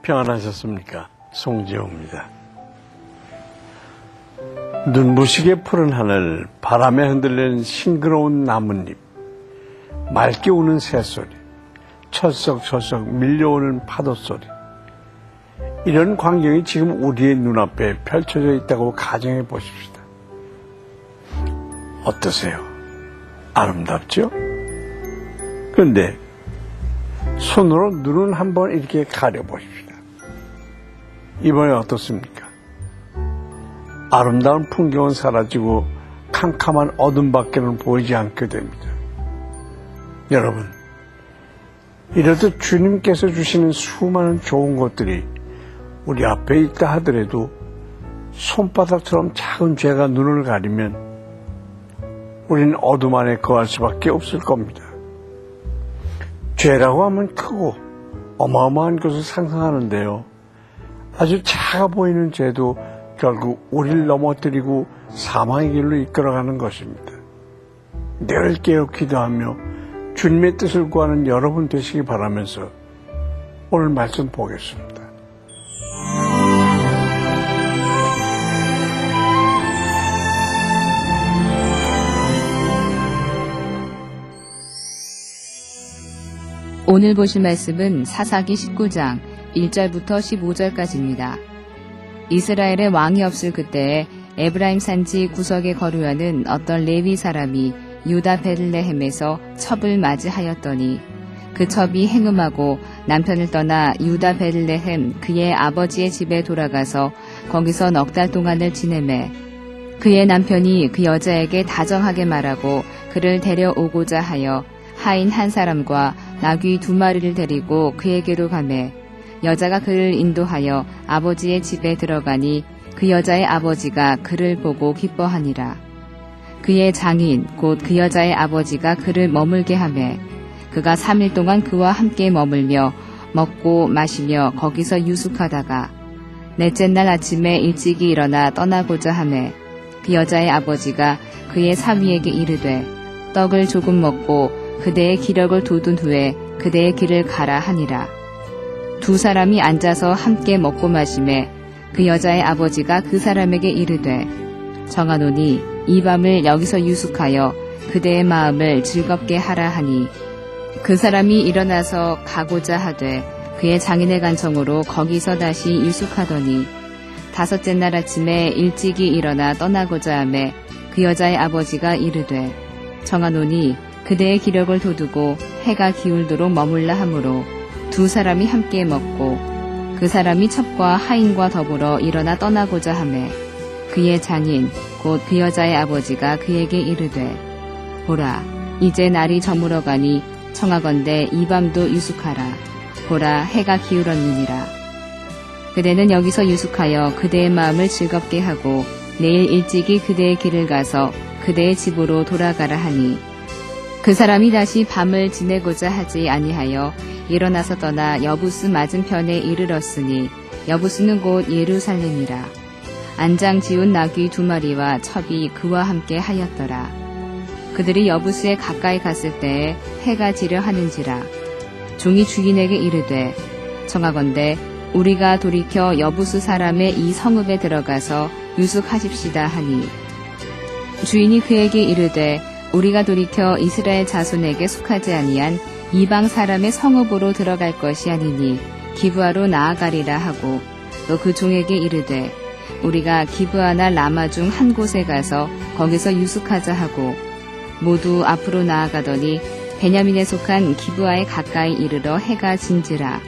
평안하셨습니까? 송지호입니다. 눈부시게 푸른 하늘, 바람에 흔들리는 싱그러운 나뭇잎, 맑게 우는 새소리, 철썩철썩 밀려오는 파도소리. 이런 광경이 지금 우리의 눈앞에 펼쳐져 있다고 가정해 보십시다. 어떠세요? 아름답죠? 그런데 손으로 눈을 한번 이렇게 가려보십시다. 이번에 어떻습니까? 아름다운 풍경은 사라지고 캄캄한 어둠밖에는 보이지 않게 됩니다. 여러분, 이렇듯 주님께서 주시는 수많은 좋은 것들이 우리 앞에 있다 하더라도 손바닥처럼 작은 죄가 눈을 가리면 우리는 어둠 안에 거할 수밖에 없을 겁니다. 죄라고 하면 크고 어마어마한 것을 상상하는데요. 아주 작아 보이는 죄도 결국 우리를 넘어뜨리고 사망의 길로 이끌어가는 것입니다. 늘 깨어 기도하며 주님의 뜻을 구하는 여러분 되시기 바라면서 오늘 말씀 보겠습니다. 오늘 보실 말씀은 사사기 19장 1절부터 15절까지입니다. 이스라엘의 왕이 없을 그때에 에브라임 산지 구석에 거류하는 어떤 레위 사람이 유다 베들레헴에서 첩을 맞이하였더니 그 첩이 행음하고 남편을 떠나 유다 베들레헴 그의 아버지의 집에 돌아가서 거기서 넉 달 동안을 지내매 그의 남편이 그 여자에게 다정하게 말하고 그를 데려오고자 하여 하인 한 사람과 나귀 2마리를 데리고 그에게로 가매 여자가 그를 인도하여 아버지의 집에 들어가니 그 여자의 아버지가 그를 보고 기뻐하니라. 그의 장인 곧 그 여자의 아버지가 그를 머물게 하매 그가 3일 동안 그와 함께 머물며 먹고 마시며 거기서 유숙하다가 넷째 날 아침에 일찍이 일어나 떠나고자 하매 그 여자의 아버지가 그의 사위에게 이르되 떡을 조금 먹고 그대의 기력을 돋운 후에 그대의 길을 가라 하니라. 2 사람이 앉아서 함께 먹고 마시매 그 여자의 아버지가 그 사람에게 이르되 정하노니 이 밤을 여기서 유숙하여 그대의 마음을 즐겁게 하라 하니 그 사람이 일어나서 가고자 하되 그의 장인의 간청으로 거기서 다시 유숙하더니 5째 날 아침에 일찍이 일어나 떠나고자 하매 그 여자의 아버지가 이르되 정하노니 그대의 기력을 돋우고 해가 기울도록 머물라 하므로 2 사람이 함께 먹고 그 사람이 첩과 하인과 더불어 일어나 떠나고자 하매 그의 장인 곧 그 여자의 아버지가 그에게 이르되 보라 이제 날이 저물어가니 청하건대 이 밤도 유숙하라. 보라 해가 기울었느니라. 그대는 여기서 유숙하여 그대의 마음을 즐겁게 하고 내일 일찍이 그대의 길을 가서 그대의 집으로 돌아가라 하니 그 사람이 다시 밤을 지내고자 하지 아니하여 일어나서 떠나 여부스 맞은편에 이르렀으니 여부스는 곧 예루살렘이라. 안장 지운 나귀 2마리와 첩이 그와 함께 하였더라. 그들이 여부스에 가까이 갔을 때에 해가 지려 하는지라. 종이 주인에게 이르되 청하건대 우리가 돌이켜 여부스 사람의 이 성읍에 들어가서 유숙하십시다 하니 주인이 그에게 이르되 우리가 돌이켜 이스라엘 자손에게 속하지 아니한 이방 사람의 성읍으로 들어갈 것이 아니니 기브아로 나아가리라 하고 또 그 종에게 이르되 우리가 기브아나 라마 중 한 곳에 가서 거기서 유숙하자 하고 모두 앞으로 나아가더니 베냐민에 속한 기브아에 가까이 이르러 해가 진지라.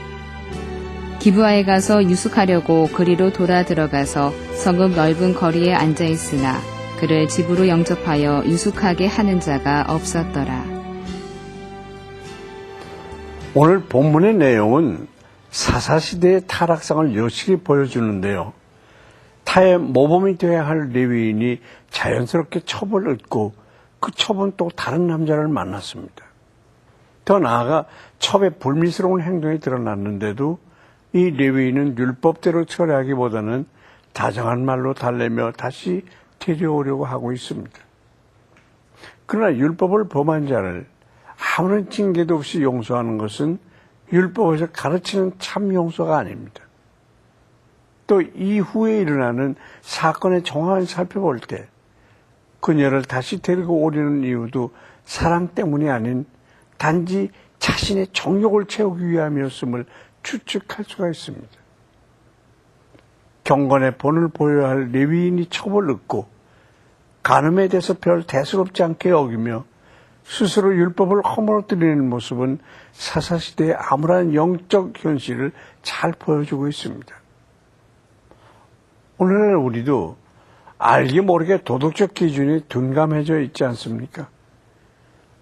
기브아에 가서 유숙하려고 그리로 돌아 들어가서 성읍 넓은 거리에 앉아 있으나 그를 집으로 영접하여 유숙하게 하는 자가 없었더라. 오늘 본문의 내용은 사사시대의 타락상을 여실히 보여주는데요. 타의 모범이 되어야 할 레위인이 자연스럽게 첩을 얻고 그 첩은 또 다른 남자를 만났습니다. 더 나아가 첩의 불미스러운 행동이 드러났는데도 이 레위인은 율법대로 처리하기보다는 다정한 말로 달래며 다시 데려오려고 하고 있습니다. 그러나 율법을 범한 자를 아무런 징계도 없이 용서하는 것은 율법에서 가르치는 참 용서가 아닙니다. 또 이후에 일어나는 사건의 정황을 살펴볼 때 그녀를 다시 데리고 오려는 이유도 사랑 때문이 아닌 단지 자신의 정욕을 채우기 위함이었음을 추측할 수가 있습니다. 경건의 본을 보여야 할 레위인이 첩을 얻고 간음에 대해서 별 대수롭지 않게 여기며 스스로 율법을 허물어뜨리는 모습은 사사시대의 암울한 영적 현실을 잘 보여주고 있습니다. 오늘날 우리도 알게 모르게 도덕적 기준이 둔감해져 있지 않습니까?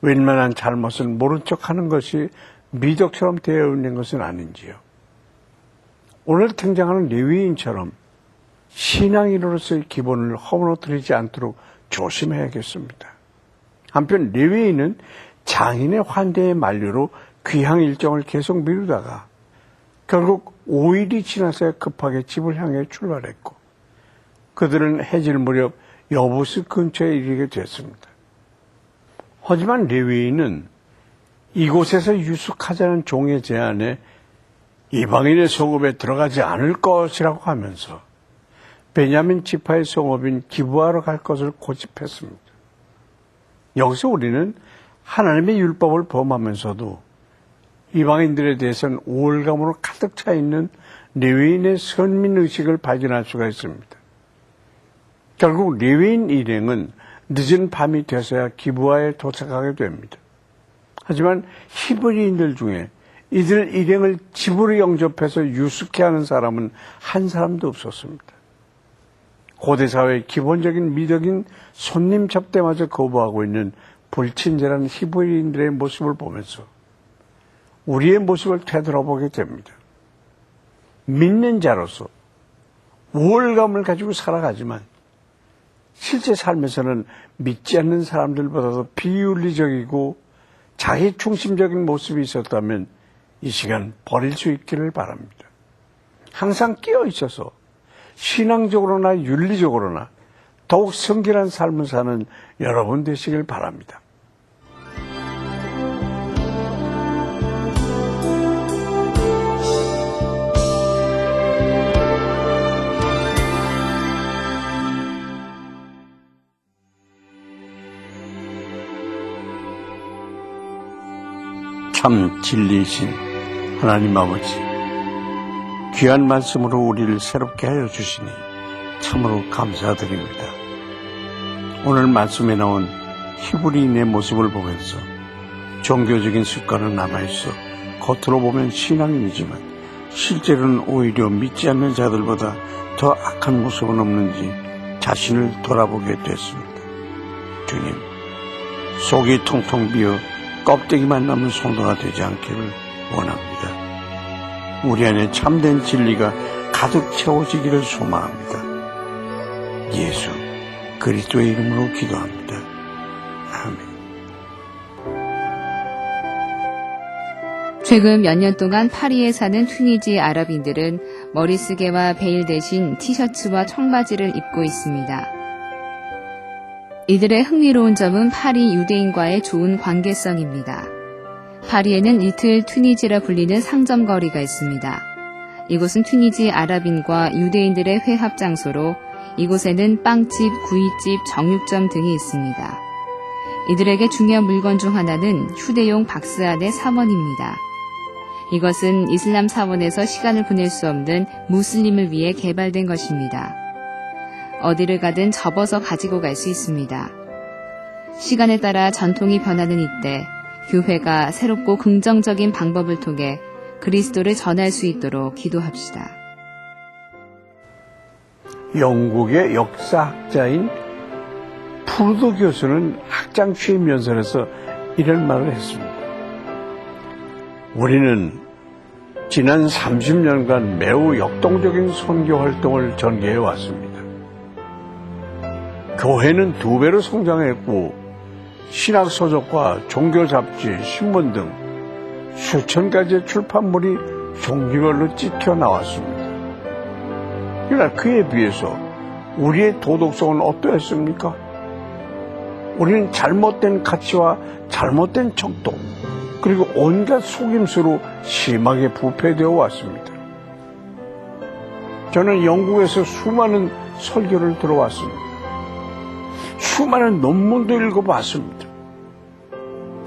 웬만한 잘못은 모른 척하는 것이 미덕처럼 되어 있는 것은 아닌지요. 오늘 등장하는 레위인처럼 신앙인으로서의 기본을 허물어뜨리지 않도록 조심해야겠습니다. 한편 레위인은 장인의 환대의 만류로 귀향 일정을 계속 미루다가 결국 5일이 지나서야 급하게 집을 향해 출발했고 그들은 해질 무렵 여부스 근처에 이르게 됐습니다. 하지만 레위인은 이곳에서 유숙하자는 종의 제안에 이방인의 성읍에 들어가지 않을 것이라고 하면서 베냐민 지파의 성읍인 기브아로 갈 것을 고집했습니다. 여기서 우리는 하나님의 율법을 범하면서도 이방인들에 대해서는 우월감으로 가득 차 있는 레위인의 선민의식을 발견할 수가 있습니다. 결국 레위인 일행은 늦은 밤이 되어서야 기브아에 도착하게 됩니다. 하지만 히브리인들 중에 이들 일행을 집으로 영접해서 유숙해 하는 사람은 한 사람도 없었습니다. 고대 사회의 기본적인 미덕인 손님 접대마저 거부하고 있는 불친절한 히브리인들의 모습을 보면서 우리의 모습을 되돌아보게 됩니다. 믿는 자로서 우월감을 가지고 살아가지만 실제 삶에서는 믿지 않는 사람들보다도 비윤리적이고 자기중심적인 모습이 있었다면 이 시간 버릴 수 있기를 바랍니다. 항상 깨어 있어서 신앙적으로나 윤리적으로나 더욱 성실한 삶을 사는 여러분 되시길 바랍니다. 참 진리이신 하나님 아버지, 귀한 말씀으로 우리를 새롭게 하여 주시니 참으로 감사드립니다. 오늘 말씀에 나온 히브리인의 모습을 보면서 종교적인 습관은 남아있어 겉으로 보면 신앙인이지만 실제로는 오히려 믿지 않는 자들보다 더 악한 모습은 없는지 자신을 돌아보게 됐습니다. 주님, 속이 통통 비어 껍데기만 남은 성도가 되지 않기를 원합니다. 우리 안에 참된 진리가 가득 채워지기를 소망합니다. 예수 그리스도의 이름으로 기도합니다. 아멘. 최근 몇 년 동안 파리에 사는 튀니지 아랍인들은 머리쓰개와 베일 대신 티셔츠와 청바지를 입고 있습니다. 이들의 흥미로운 점은 파리 유대인과의 좋은 관계성입니다. 파리에는 리틀 튀니지라 불리는 상점거리가 있습니다. 이곳은 튀니지 아랍인과 유대인들의 회합 장소로 이곳에는 빵집, 구이집, 정육점 등이 있습니다. 이들에게 중요한 물건 중 하나는 휴대용 박스 안의 사원입니다. 이것은 이슬람 사원에서 시간을 보낼 수 없는 무슬림을 위해 개발된 것입니다. 어디를 가든 접어서 가지고 갈 수 있습니다. 시간에 따라 전통이 변하는 이때 교회가 새롭고 긍정적인 방법을 통해 그리스도를 전할 수 있도록 기도합시다. 영국의 역사학자인 푸르도 교수는 학장 취임 연설에서 이런 말을 했습니다. 우리는 지난 30년간 매우 역동적인 선교 활동을 전개해 왔습니다. 교회는 2배로 성장했고 신학 서적과 종교 잡지, 신문 등 수천 가지의 출판물이 종류별로 찍혀 나왔습니다. 그러나 그에 비해서 우리의 도덕성은 어떠했습니까? 우리는 잘못된 가치와 잘못된 척도 그리고 온갖 속임수로 심하게 부패되어 왔습니다. 저는 영국에서 수많은 설교를 들어왔습니다. 수많은 논문도 읽어봤습니다.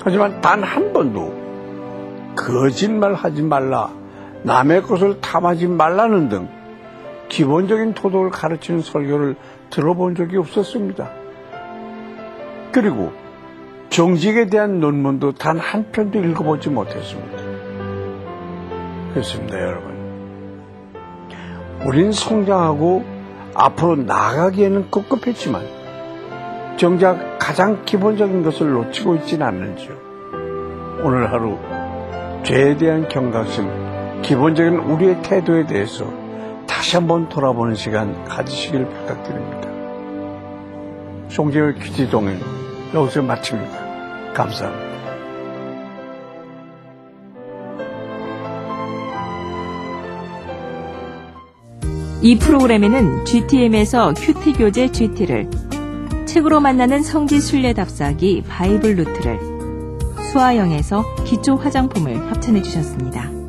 하지만 단 한 번도 거짓말하지 말라, 남의 것을 탐하지 말라는 등 기본적인 도덕을 가르치는 설교를 들어본 적이 없었습니다. 그리고 정직에 대한 논문도 단 한 편도 읽어보지 못했습니다. 그렇습니다, 여러분. 우린 성장하고 앞으로 나아가기에는 급급했지만 정작 가장 기본적인 것을 놓치고 있지는 않는지요. 오늘 하루 죄에 대한 경각심, 기본적인 우리의 태도에 대해서 다시 한번 돌아보는 시간 가지시길 부탁드립니다. 송재호의 퀴즈 동행 여기서 마칩니다. 감사합니다. 이 프로그램에는 GTM에서 큐티 교재 GT를, 책으로 만나는 성지 순례 답사기 바이블 루트를, 수아영에서 기초 화장품을 협찬해 주셨습니다.